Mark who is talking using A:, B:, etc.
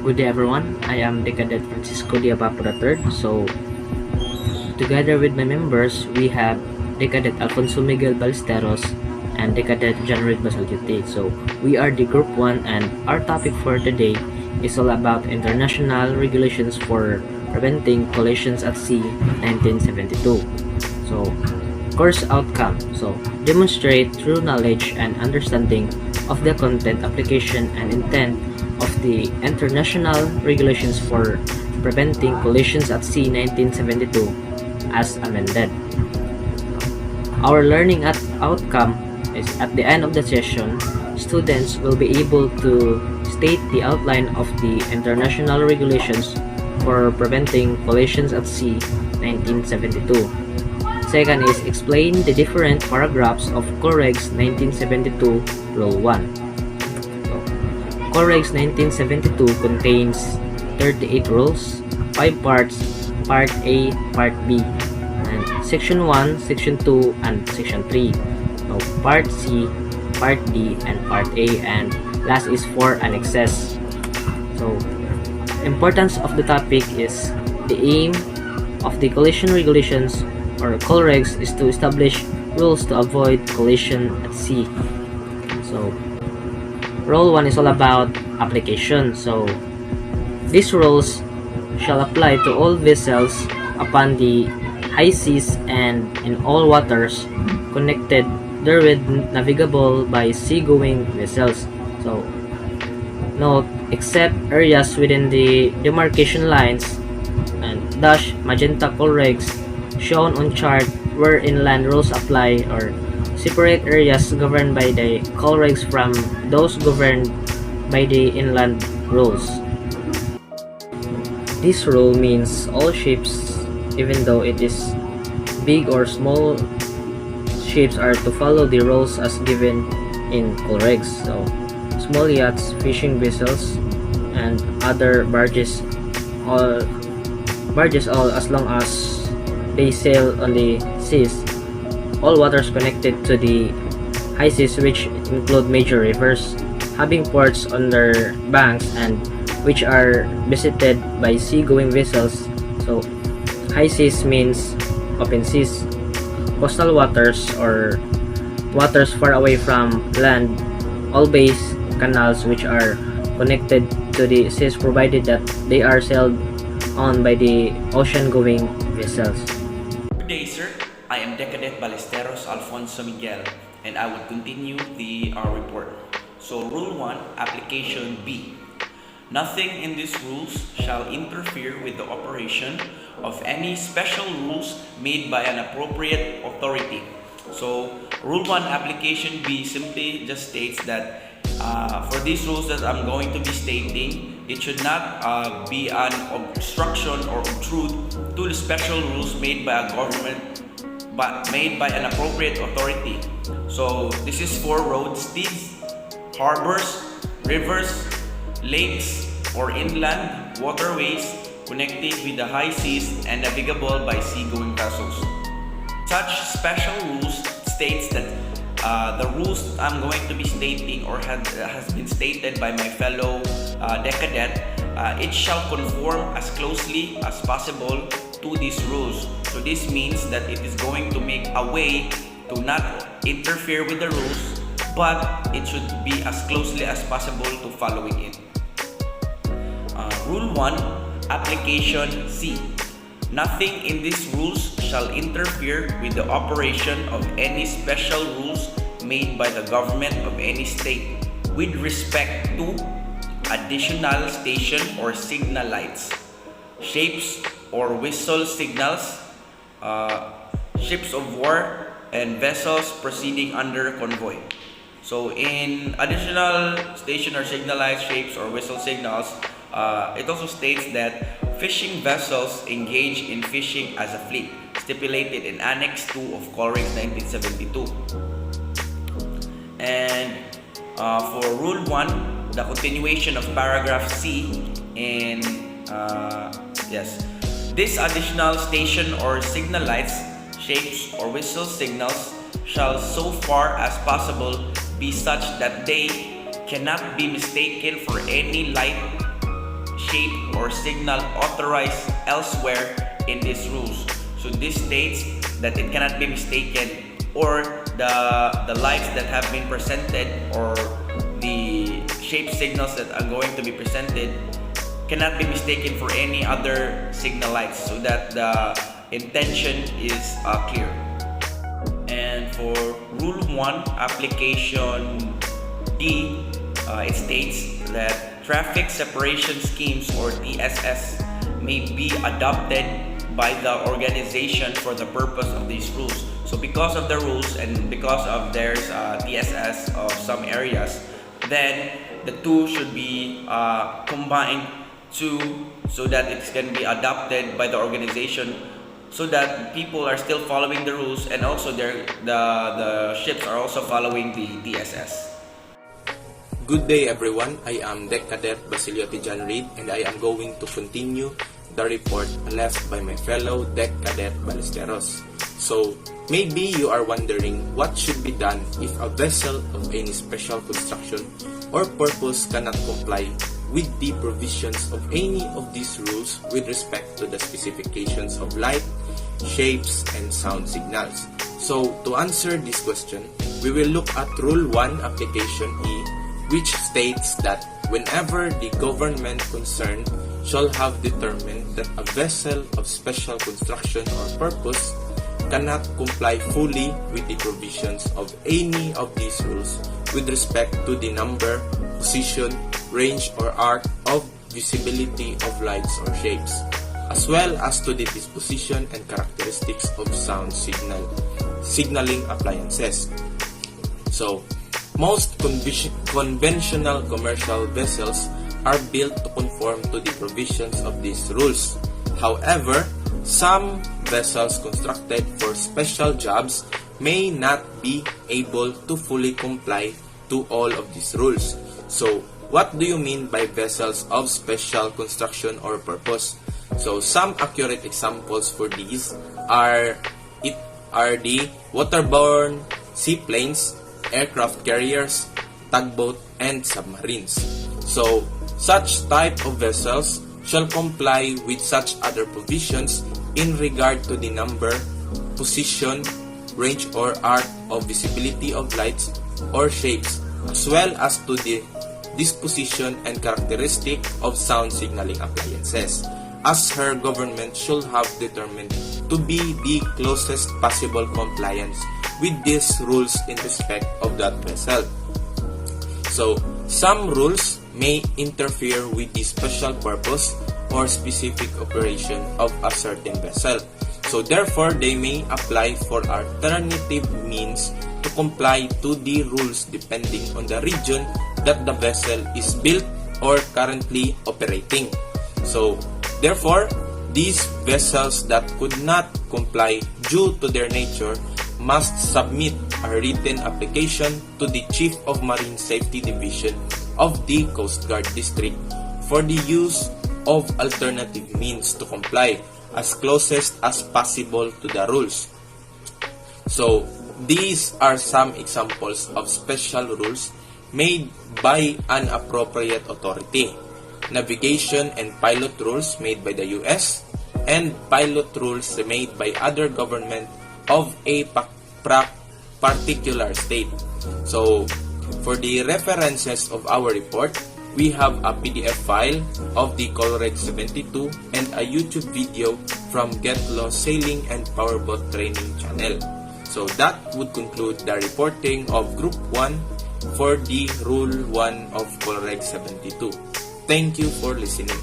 A: Good day everyone, I am the Cadet Francisco Diapapo III. So, together with my members, we have the Cadet Alfonso Miguel Ballesteros and the Cadet John Reid Basalyuti. So, we are the Group 1 and our topic for today is all about International Regulations for Preventing Collisions at Sea 1972. So, course outcome. So, demonstrate true knowledge and understanding of the content, application, and intent of the International Regulations for Preventing Collisions at Sea 1972 as amended. Our learning outcome is at the end of the session, students will be able to state the outline of the International Regulations for Preventing Collisions at Sea 1972. Second is explain the different paragraphs of COLREGS 1972 Rule 1. So, COLREGS 1972 contains 38 rules, 5 parts, Part A, Part B, and Section 1, Section 2, and Section 3. So, Part C, Part D, and Part A, and last is 4 annexes. So, importance of the topic is the aim of the collision regulations or COLREGS is to establish rules to avoid collision at sea. So, Rule 1 is all about application. So, these rules shall apply to all vessels upon the high seas and in all waters connected therewith navigable by seagoing vessels. So, note, except areas within the demarcation lines and dash magenta COLREGS shown on chart where inland rules apply or separate areas governed by the COLREGS from those governed by the inland rules. This rule means all ships, even though it is big or small ships, are to follow the rules as given in COLREGS. So, small yachts, fishing vessels, and other barges all as long as they sail on the seas, all waters connected to the high seas, which include major rivers, having ports on their banks and which are visited by seagoing vessels. So, high seas means open seas, coastal waters or waters far away from land, all bays, canals which are connected to the seas provided that they are sailed on by the ocean-going vessels.
B: Good day, sir. I am Cadet Ballesteros Alfonso Miguel, and I will continue our report. So, Rule 1, Application B. Nothing in these rules shall interfere with the operation of any special rules made by an appropriate authority. So, Rule 1, Application B simply just states that for these rules that I'm going to be stating, it should not be an obstruction or obtrude to the special rules made by a government, but made by an appropriate authority. So this is for roads, seas, harbors, rivers, lakes, or inland waterways connected with the high seas and navigable by seagoing vessels. Such special rules states that the rules I'm going to be stating or has been stated by my fellow Cadet, it shall conform as closely as possible to these rules. So this means that it is going to make a way to not interfere with the rules, but it should be as closely as possible to following it. Rule 1, Application C. Nothing in these rules shall interfere with the operation of any special rules made by the government of any state with respect to additional station or signal lights, shapes or whistle signals, ships of war, and vessels proceeding under convoy. So in additional station or signal lights, shapes, or whistle signals, it also states that fishing vessels engage in fishing as a fleet, stipulated in Annex 2 of COLREGS 1972. And for Rule 1, the continuation of paragraph C in this additional station or signal lights, shapes, or whistle signals shall so far as possible be such that they cannot be mistaken for any light, shape, or signal authorized elsewhere in these rules. So this states that it cannot be mistaken, or the lights that have been presented, or the shape signals that are going to be presented cannot be mistaken for any other signal lights, so that the intention is clear. And for Rule 1, Application D, it states that traffic separation schemes, or TSS, may be adopted by the organization for the purpose of these rules. So because of the rules and because of there's TSS of some areas, then the two should be combined so that it can be adopted by the organization, so that people are still following the rules, and also the ships are also following the TSS.
C: Good day everyone, I am Deck Cadet Basilio Tijan Reid, and I am going to continue the report left by my fellow Deck Cadet Ballesteros. So, maybe you are wondering what should be done if a vessel of any special construction or purpose cannot comply with the provisions of any of these rules with respect to the specifications of light, shapes, and sound signals. So, to answer this question, we will look at Rule 1 Application E, which states that whenever the government concerned shall have determined that a vessel of special construction or purpose cannot comply fully with the provisions of any of these rules with respect to the number, position, range, or arc of visibility of lights or shapes, as well as to the disposition and characteristics of sound signaling appliances. So, most conventional commercial vessels are built to conform to the provisions of these rules. However, some vessels constructed for special jobs may not be able to fully comply to all of these rules. So, what do you mean by vessels of special construction or purpose? So, some accurate examples for these are the waterborne seaplanes, aircraft carriers, tugboat, and submarines. So, such type of vessels shall comply with such other provisions in regard to the number, position, range, or arc of visibility of lights or shapes, as well as to the disposition and characteristic of sound signaling appliances, as her government should have determined to be the closest possible compliance with these rules in respect of that vessel. So, some rules may interfere with the special purpose or specific operation of a certain vessel. So, therefore, they may apply for alternative means to comply to the rules depending on the region that the vessel is built or currently operating. So, therefore, these vessels that could not comply due to their nature must submit a written application to the Chief of Marine Safety Division of the Coast Guard District for the use of alternative means to comply as closest as possible to the rules. So, these are some examples of special rules made by an appropriate authority. Navigation and pilot rules made by the US, and pilot rules made by other government of a particular state. So, for the references of our report, we have a PDF file of the Colreg 72 and a YouTube video from GetLaw Sailing and Powerboat Training channel. So that would conclude the reporting of Group 1 for the Rule 1 of Colreg 72. Thank you for listening.